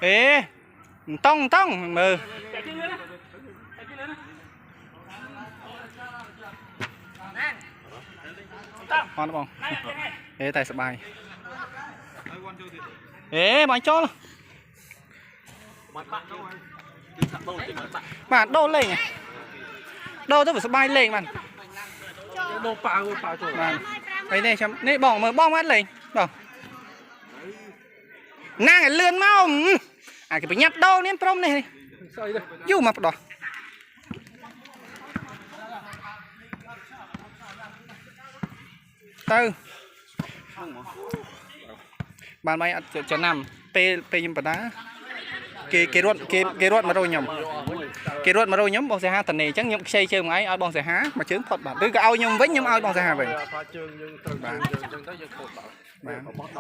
ê tông tông mờ ngon không ê tài sập bài ê mày cho bạn đâu lên đâu tôi phải sập bài lên bạn đâu pha chỗ đây này chấm này bỏng mà bom hết lên bỏng nàng cái lươn mau cái bị nhặt đâu nên prom này dù mà đỏ tư bàn bay cho nằm p nhầm bật đá cái ruột mà rồi nhầm cái ruột mà rồi nhầm bong xe ha tần này chắc nhầm xây chơi máy ai bong xe há mà chướng phật bản cứ ao nhầm với nhầm ao bong xe hà vậy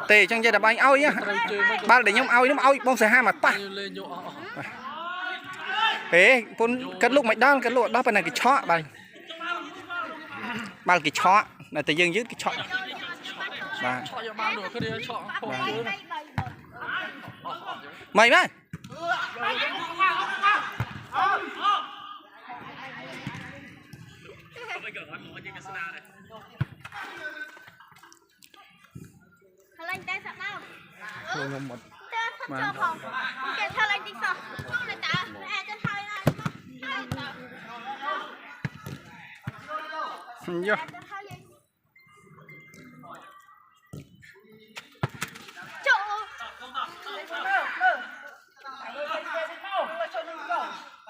tê trong giai đoạn anh ao nhá ba để nhom ao bong xe ha mà ta thế con cất lúc mày đang cất lúc đó bên này cái chó ba cái chó là tự dưng dứt cái chó mày mày Lên tay sập đâu? không một mà cái thằng lên tinh sập không này ta ai cho thôi này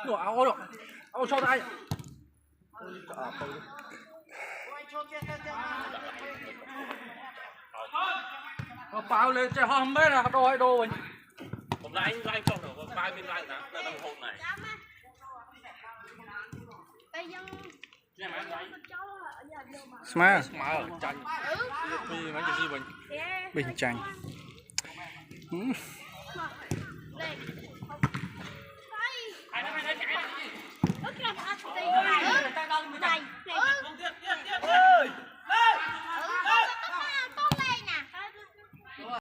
Đồ áo rồi, áo cho tay. Bao lên chơi hôm mấy là đồ mình. Hôm nay anh live không được, ba bên live là đồng hồ này. Smart Chanh. Vì mấy cái gì mình. bình chanh